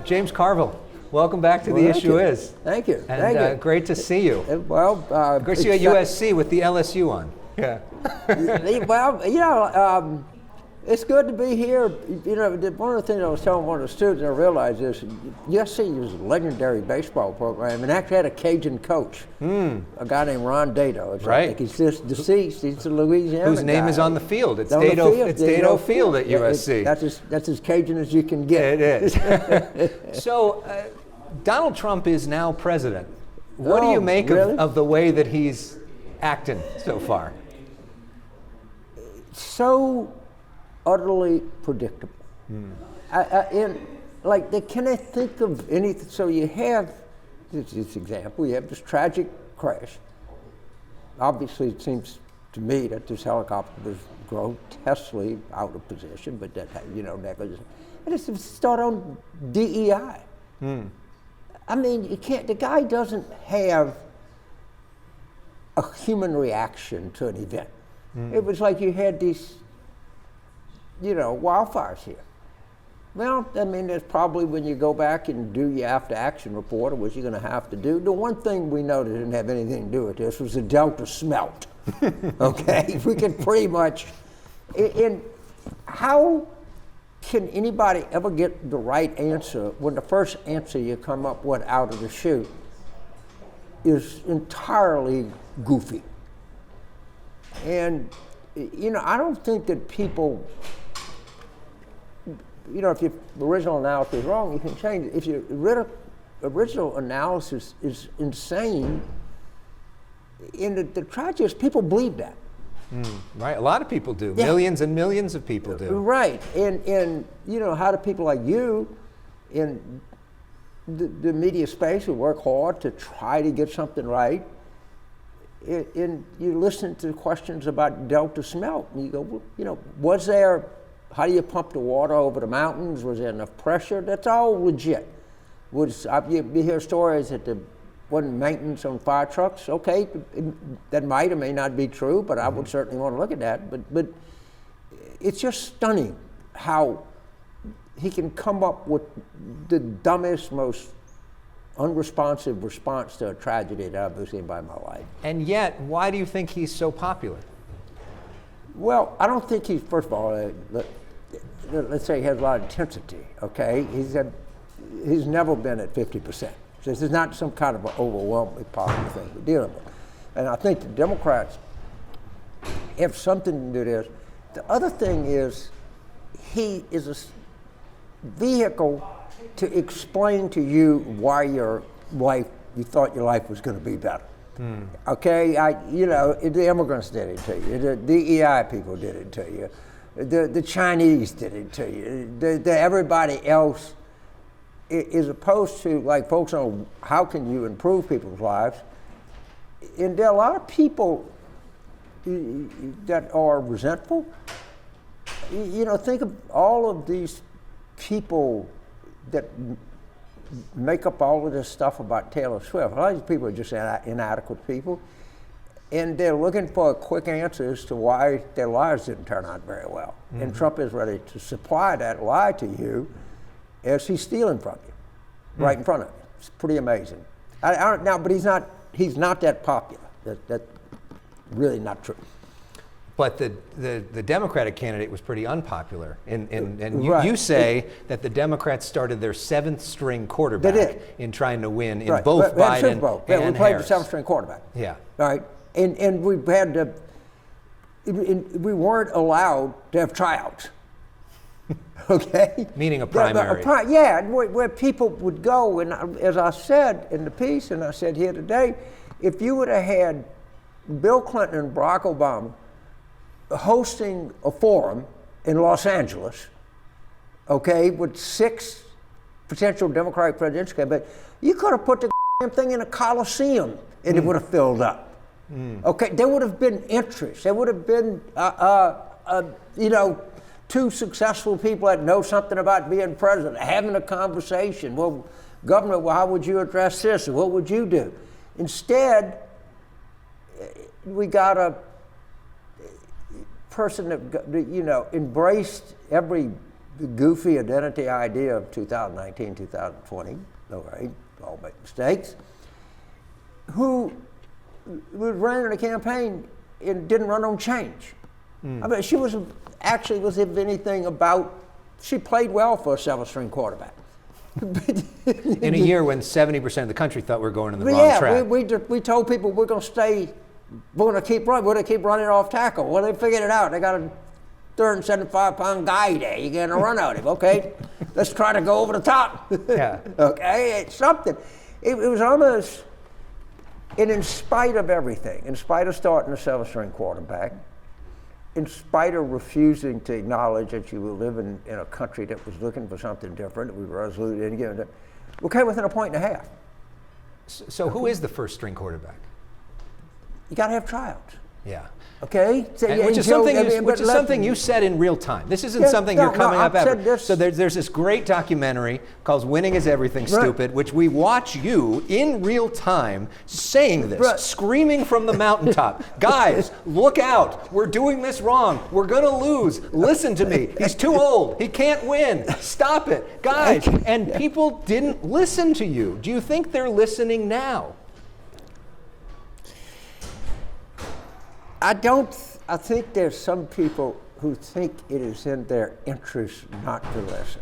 James Carville, welcome back to The Issue Is. Thank you. And great to see you. Great to see you at USC with the LSU on. Yeah. Well, it's good to be here. You know, one of the things I was telling one of the students I realized is USC was a legendary baseball program and actually had a Cajun coach, a guy named Ron Dato. Right. I think he's just deceased. He's a Louisiana whose name guy. is on the field. It's On Dato, the field. it's Dato Field at Yeah, USC. That's as Cajun as you can get. It is. So, Donald Trump is now president. What do you make of the way that he's acting so far? So utterly predictable. Can I think of anything? So you have this example, you have this tragic crash. Obviously, it seems to me that this helicopter was grotesquely out of position, but that, negligence. And it's start on DEI. I mean, you can't, the guy doesn't have a human reaction to an event. It was like you had these, wildfires here. Well, I mean, there's probably when you go back and do your after action report, which you're going to have to do. The one thing we know that didn't have anything to do with this was the Delta smelt. Okay? We can pretty much, and how can anybody ever get the right answer when the first answer you come up with out of the chute is entirely goofy? And, I don't think that people, if your original analysis is wrong, you can change it. If your original analysis is insane, and the tragedy is people believe that. Right, a lot of people do. Yeah. Millions and millions of people do. Right, and how do people like you in the media space who work hard to try to get something right, and you listen to questions about Delta smelt, and you go, was there, how do you pump the water over the mountains? Was there enough pressure? That's all legit. You hear stories that there wasn't maintenance on fire trucks. Okay, that might or may not be true, but I would certainly want to look at that. But it's just stunning how he can come up with the dumbest, most unresponsive response to a tragedy that I've ever seen by my life. And yet, why do you think he's so popular? Well, I don't think he's, first of all, let's say he has a lot of intensity, okay? He's never been at 50%. So this is not some kind of an overwhelmingly popular thing we're dealing with. And I think the Democrats have something to do with this. The other thing is he is a vehicle to explain to you why you thought your life was going to be better. Okay, the immigrants did it to you, the DEI people did it to you, the Chinese did it to you, everybody else, as opposed to like folks on how can you improve people's lives. And there are a lot of people that are resentful. Think of all of these people that make up all of this stuff about Taylor Swift. A lot of these people are just inadequate people, and they're looking for a quick answer as to why their lives didn't turn out very well. And Trump is ready to supply that lie to you as he's stealing from you, right in front of you. It's pretty amazing. But he's not that popular. That's really not true. But the Democratic candidate was pretty unpopular, and Right. you say that the Democrats started their seventh-string quarterback in trying to win in both Biden and Harris. We played the seventh-string quarterback. Yeah. Right, and we had to. We weren't allowed to have tryouts. Okay. Meaning a primary. Where people would go, and as I said in the piece, and I said here today, if you would have had Bill Clinton and Barack Obama hosting a forum in Los Angeles, okay, with 6 potential Democratic presidential candidates, you could have put the thing in a Coliseum and it would have filled up. Okay, there would have been interest. There would have been, 2 successful people that know something about being president having a conversation. Well, Governor, how would you address this? Or what would you do? Instead, we got a person that embraced every the goofy identity idea of 2019, 2020, all right, all make mistakes, who was running a campaign and didn't run on change. I mean, she was actually, if anything, she played well for a seven-string quarterback. In a year when 70% of the country thought we were going in the wrong track. We told people we're going to keep running off tackle. Well, they figured it out. They got a 375-pound guy there. You're going to run out of him, okay? Let's try to go over the top. Yeah. Okay, it's something. It was almost, and in spite of everything, in spite of starting a seven-string quarterback, in spite of refusing to acknowledge that you were living in a country that was looking for something different, we were resolute in giving it, we came within a point and a half. So who is the first string quarterback? You got to have tryouts. Yeah. Okay? So, which is something you said in real time. This isn't something you're coming up after. So there's this great documentary called Winning is Everything, Stupid, which we watch you in real time saying this, screaming from the mountaintop. Guys, look out. We're doing this wrong. We're going to lose. Listen to me. He's too old. He can't win. Stop it. Guys, and people didn't listen to you. Do you think they're listening now? I think there's some people who think it is in their interest not to listen.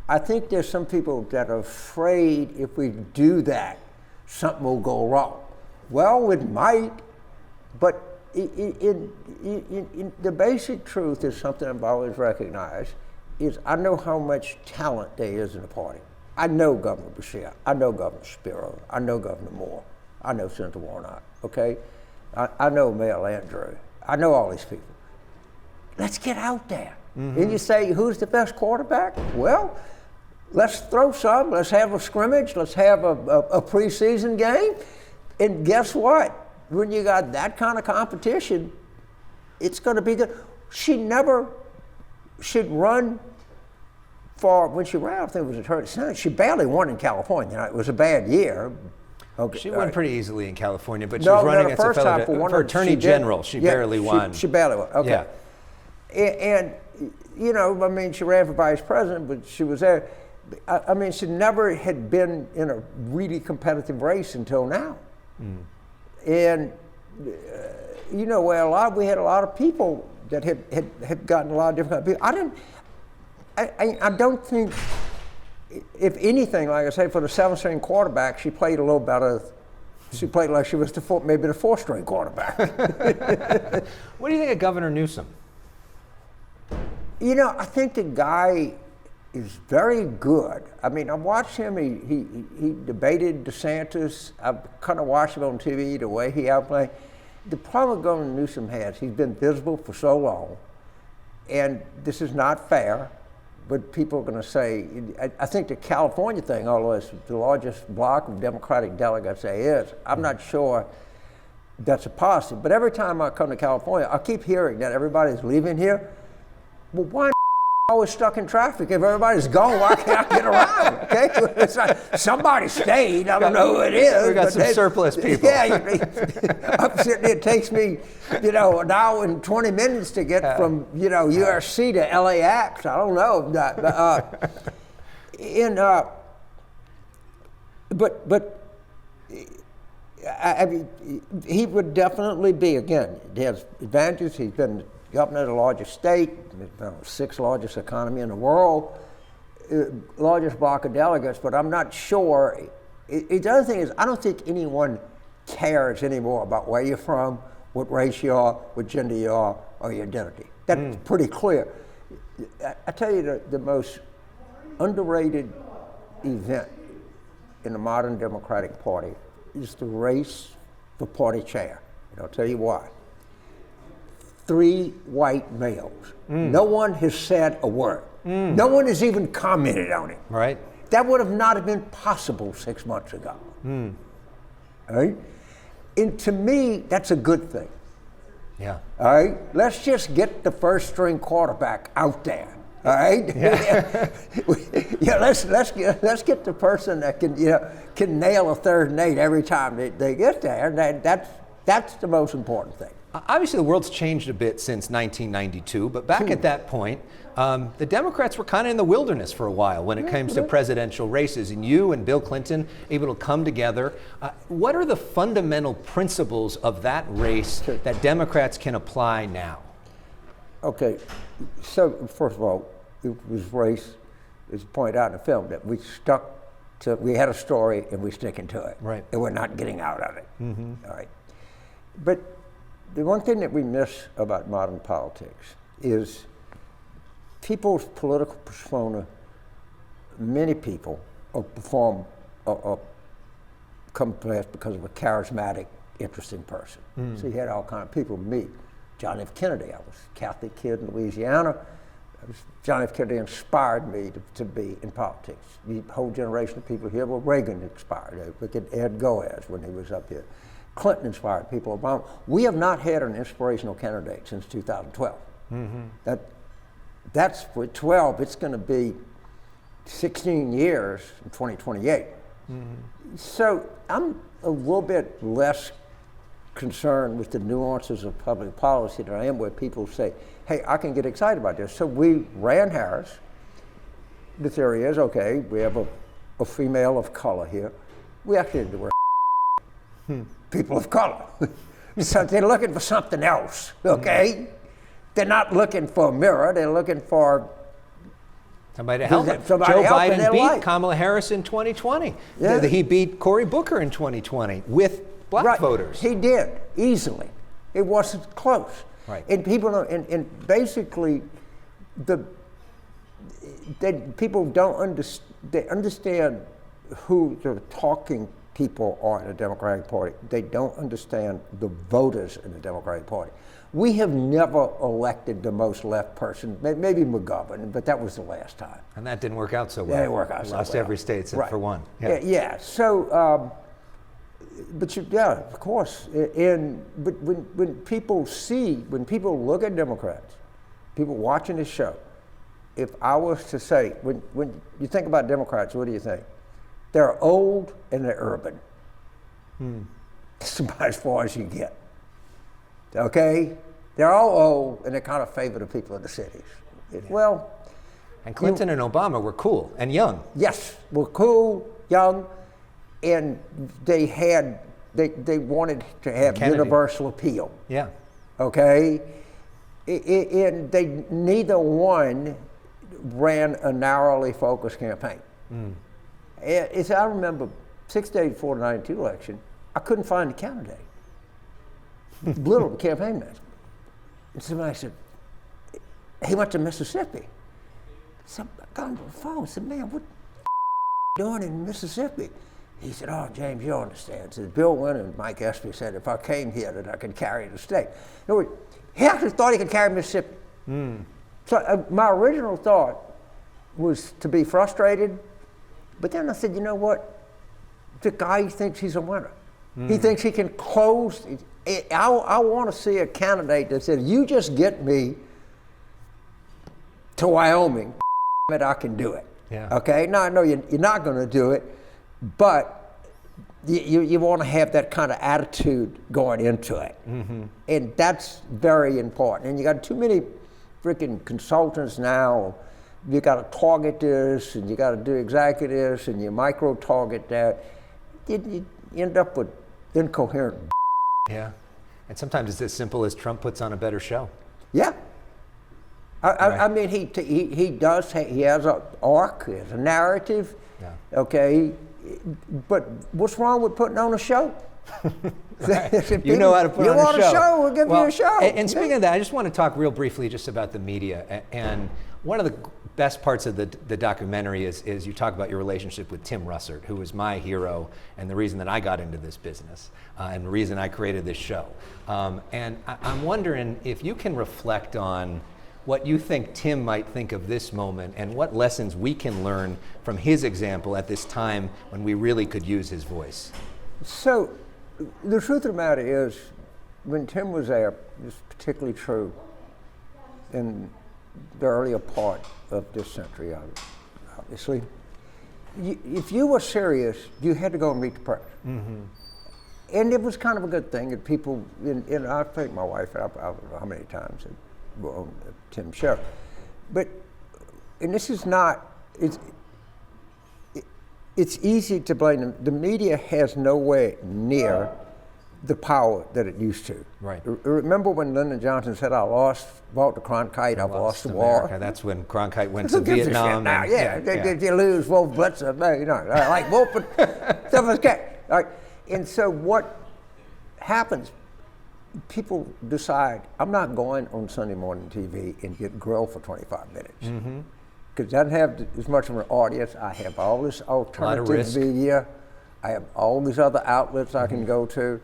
I think there's some people that are afraid if we do that, something will go wrong. Well, it might, but the basic truth is something I've always recognized, is I know how much talent there is in the party. I know Governor Beshear, I know Governor Spiro, I know Governor Moore, I know Senator Warnock, okay? I know Mayor Landrieu. I know all these people. Let's get out there. And you say, who's the best quarterback? Well, let's throw some. Let's have a scrimmage. Let's have a preseason game. And guess what? When you got that kind of competition, it's going to be good. She never should run for, when she ran, I think it was Attorney Senate, she barely won in California. It was a bad year. Okay, she won pretty easily in California, but she was running against a fellow for Attorney General. She barely won. She barely won. Okay. Yeah. And you know, I mean, she ran for Vice President, but she was there. I mean, she never had been in a really competitive race until now. And you know, we had a lot of people that had gotten a lot of different kind of people. I don't think. If anything, like I say, for the seven-string quarterback, she played a little better. She played like she was maybe the four-string quarterback. What do you think of Governor Newsom? You know, I think the guy is very good. I mean, I watched him. He debated DeSantis. I've kind of watched him on TV, the way he outplayed. The problem Governor Newsom has, he's been visible for so long, and this is not fair. But people are going to say, I think the California thing, although it's the largest block of Democratic delegates there is, I'm not sure that's a positive. But every time I come to California, I keep hearing that everybody's leaving here. Well, why always stuck in traffic? If everybody's gone, why can't I get around? Okay, it's like somebody stayed. I don't know who it is. We got some surplus people. Yeah, I'm sitting there. It takes me, an hour and 20 minutes to get from USC to LAX. I don't know. I mean, he would definitely be, again, he has advantages. He's been governor of the largest state, sixth largest economy in the world, largest block of delegates, but I'm not sure. The other thing is, I don't think anyone cares anymore about where you're from, what race you are, what gender you are, or your identity. That's pretty clear. I tell you, the most underrated event in the modern Democratic Party is the race for party chair. And I'll tell you why. 3 white males. No one has said a word. No one has even commented on it. Right. That would have not have been possible 6 months ago. All right? And to me, that's a good thing. Yeah. All right? Let's just get the first string quarterback out there. All right? Yeah. Let's get the person that can nail a 3rd and 8 every time they get there. That's the most important thing. Obviously, the world's changed a bit since 1992, but back at that point, the Democrats were kind of in the wilderness for a while when it comes to presidential races, and you and Bill Clinton able to come together. What are the fundamental principles of that race that Democrats can apply now? Okay, so first of all, it was race, as pointed out in the film, that we stuck to, we had a story and we're sticking to it. Right. And we're not getting out of it. All right. But the one thing that we miss about modern politics is people's political persona. Many people perform come to us because of a charismatic, interesting person. So you had all kinds of people meet. John F. Kennedy, I was a Catholic kid in Louisiana. John F. Kennedy inspired me to be in politics. The whole generation of people here, well, Reagan inspired. Look at Ed Goaz when he was up here. Clinton inspired people. Obama. We have not had an inspirational candidate since 2012. That's for 12. It's going to be 16 years in 2028. So I'm a little bit less concerned with the nuances of public policy than I am where people say, hey, I can get excited about this. So we ran Harris. The theory is, okay, we have a female of color here. We actually had to wear people of color. So they're looking for something else, okay? They're not looking for a mirror, they're looking for somebody to help them. Joe Biden beat Kamala Harris in 2020. Yeah. He beat Cory Booker in 2020 with black voters. He did, easily. It wasn't close. Right. And people don't, and basically, people don't understand, they understand who the talking people are in the Democratic Party. They don't understand the voters in the Democratic Party. We have never elected the most left person, maybe McGovern, but that was the last time. And that didn't work out so well. Yeah, it didn't work out so well. Lost every state except for one. Yeah. So, but of course. But when people look at Democrats, people watching this show, if I was to say, when you think about Democrats, what do you think? They're old and they're urban. That's about as far as you get. Okay? They're all old and they kind of favor the people in the cities. Well, and Clinton and Obama were cool and young. Yes, were cool, young, and they wanted to have universal appeal. Yeah. Okay? And they neither one ran a narrowly focused campaign. As I remember, 6 days before the 92 election, I couldn't find a candidate. Little campaign manager. And somebody said, he went to Mississippi. So I got on the phone and said, man, what doing in Mississippi? He said, oh, James, you understand. He said, Bill Wynn and Mike Espy said if I came here that I could carry the state. In other words, he actually thought he could carry Mississippi. So my original thought was to be frustrated, but then I said, you know what? The guy thinks he's a winner. He thinks he can close. I want to see a candidate that said, you just get me to Wyoming, I can do it. Yeah. Okay? Now, I know you're not going to do it, but you want to have that kind of attitude going into it. And that's very important. And you got too many freaking consultants now. You got to target this, and you got to do exactly this, and you micro-target that. You end up with incoherent. Yeah. And sometimes it's as simple as Trump puts on a better show. Yeah. I mean, he does. He has an arc. He has a narrative. Yeah. Okay. But what's wrong with putting on a show? Right. You know how to put on a show. You want a show? We'll give you a show. And speaking of that, I just want to talk real briefly just about the media. And one of the best parts of the documentary is you talk about your relationship with Tim Russert, who was my hero and the reason that I got into this business and the reason I created this show. And I'm wondering if you can reflect on what you think Tim might think of this moment and what lessons we can learn from his example at this time when we really could use his voice. So the truth of the matter is, when Tim was there, it was particularly true in the earlier part of this century, obviously. If you were serious, you had to go and meet the press. And it was kind of a good thing that people, and I think my wife, I don't know how many times, on Tim's show. But, and this is not, it's easy to blame them. The media has nowhere near the power that it used to. Right. Remember when Lyndon Johnson said, I lost Walter Cronkite, I've lost the war? That's when Cronkite went to Vietnam. Now, Did you lose Wolf Blitzer? No, you know, like Wolf, but stuff like that. Right. And so what happens, people decide, I'm not going on Sunday morning TV and get grilled for 25 minutes. Because it doesn't have as much of an audience. I have all this alternative media. I have all these other outlets I can go to.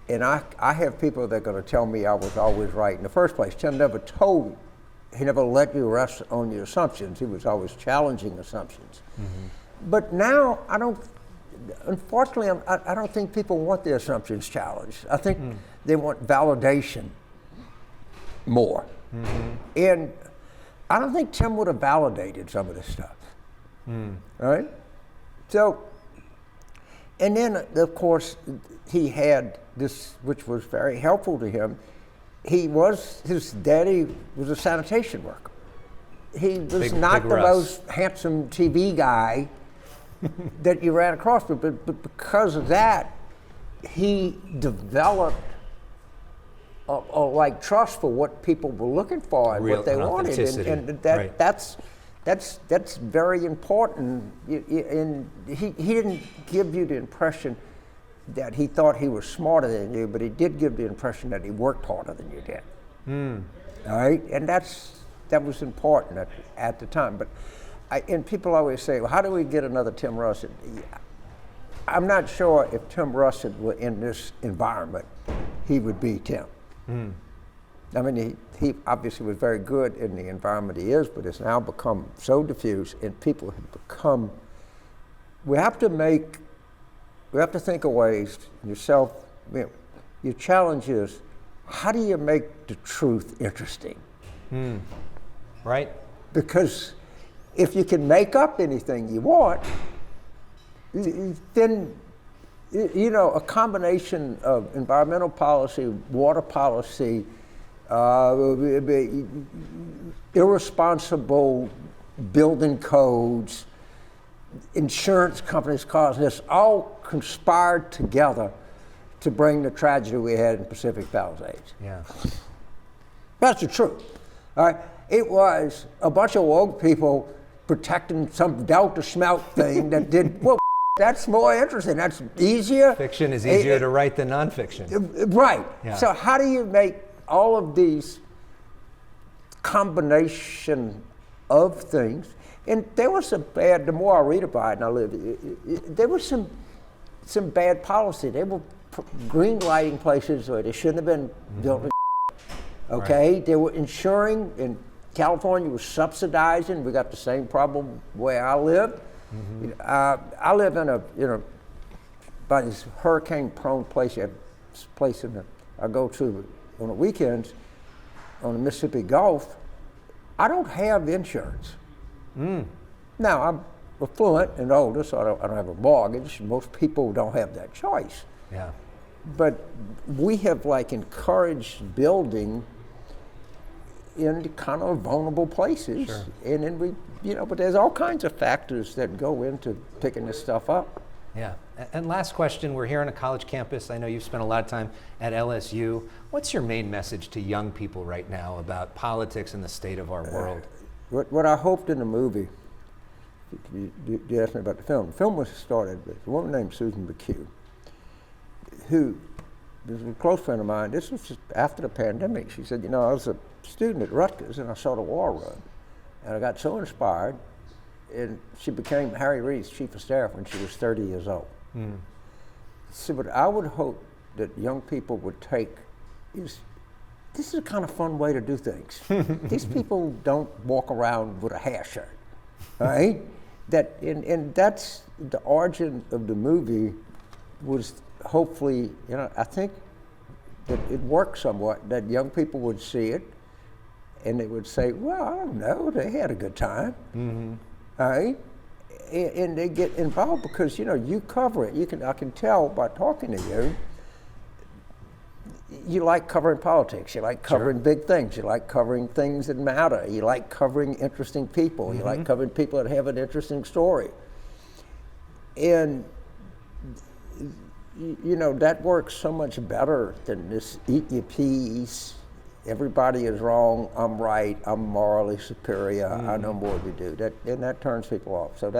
And I have people that are going to tell me I was always right in the first place. Tim never he never let you rest on your assumptions. He was always challenging assumptions. But now, unfortunately, I don't think people want their assumptions challenged. I think they want validation more. And I don't think Tim would have validated some of this stuff. Right? So, and then, of course, he had this, which was very helpful to him. His daddy was a sanitation worker. He was not the most handsome TV guy that you ran across, but because of that, he developed a trust for what people were looking for and what they wanted, and that's very important. And he didn't give you the impression that he thought he was smarter than you, but he did give the impression that he worked harder than you did. All right, and that was important at the time. But and people always say, well, how do we get another Tim Russert? I'm not sure if Tim Russert were in this environment, he would be Tim. I mean, he obviously was very good in the environment he is, but it's now become so diffuse, and people have become, we have to think of ways, yourself, your challenge is, how do you make the truth interesting? Right. Because if you can make up anything you want, then, a combination of environmental policy, water policy, irresponsible building codes, insurance companies causing this, all conspired together to bring the tragedy we had in Pacific Palisades. Yeah. That's the truth. All right? It was a bunch of woke people protecting some Delta smelt thing that did, well, that's more interesting. That's easier. Fiction is easier to write than nonfiction. Right. Yeah. So how do you make all of these combination of things? And there was the more I read about it and I live, there was some bad policy. They were green lighting places where they shouldn't have been built. Okay? Right. They were insuring, and California was subsidizing. We got the same problem where I live. I live in by this hurricane-prone place. I go to on the weekends on the Mississippi Gulf. I don't have insurance. Now I'm affluent and older, so I don't have a mortgage. Most people don't have that choice. Yeah. But we have encouraged building in kind of vulnerable places, and then we, but there's all kinds of factors that go into picking this stuff up. Yeah, and last question, we're here on a college campus. I know you've spent a lot of time at LSU. What's your main message to young people right now about politics and the state of our world? What I hoped in the movie, you asked me about the film. The film was started with a woman named Susan McHugh, who was a close friend of mine. This was just after the pandemic. She said, I was a student at Rutgers and I saw the war run. And I got so inspired, and she became Harry Reid's chief of staff when she was 30 years old. So what I would hope that young people would take is, this is a kind of fun way to do things. These people don't walk around with a hair shirt, right? And that's the origin of the movie was hopefully, I think that it worked somewhat, that young people would see it and they would say, well, I don't know, they had a good time, all right? And they get involved because, you cover it. I can tell by talking to you you like covering politics. You like covering big things. You like covering things that matter. You like covering interesting people. You like covering people that have an interesting story. And you know, that works so much better than this eat your peas. Everybody is wrong. I'm right. I'm morally superior. I know more to do. And that turns people off. So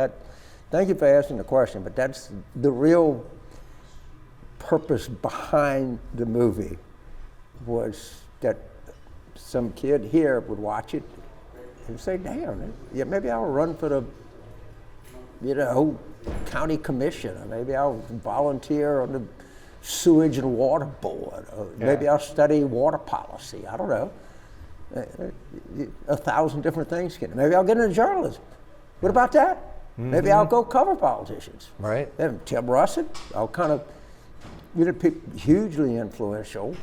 thank you for asking the question. But that's the real purpose behind the movie, was that some kid here would watch it and say, "Damn, yeah, maybe I'll run for the, you know, county commission, or maybe I'll volunteer on the sewage and water board, or maybe I'll study water policy. I don't know. 1,000 different things. Maybe I'll get into journalism. What about that? Maybe I'll go cover politicians. Right. And Tim Russert, I'll kind of, you know, hugely influential.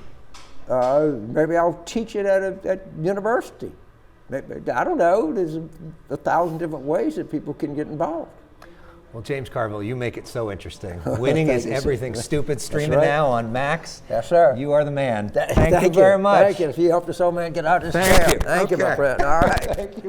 Maybe I'll teach it at university. Maybe, I don't know. There's 1,000 different ways that people can get involved. Well, James Carville, you make it so interesting. Winning is everything stupid. Streaming now on Max. Yes, sir. You are the man. Thank you very much. Thank you. If you help this old man get out of this chair. Thank you, my friend. All right. Thank you.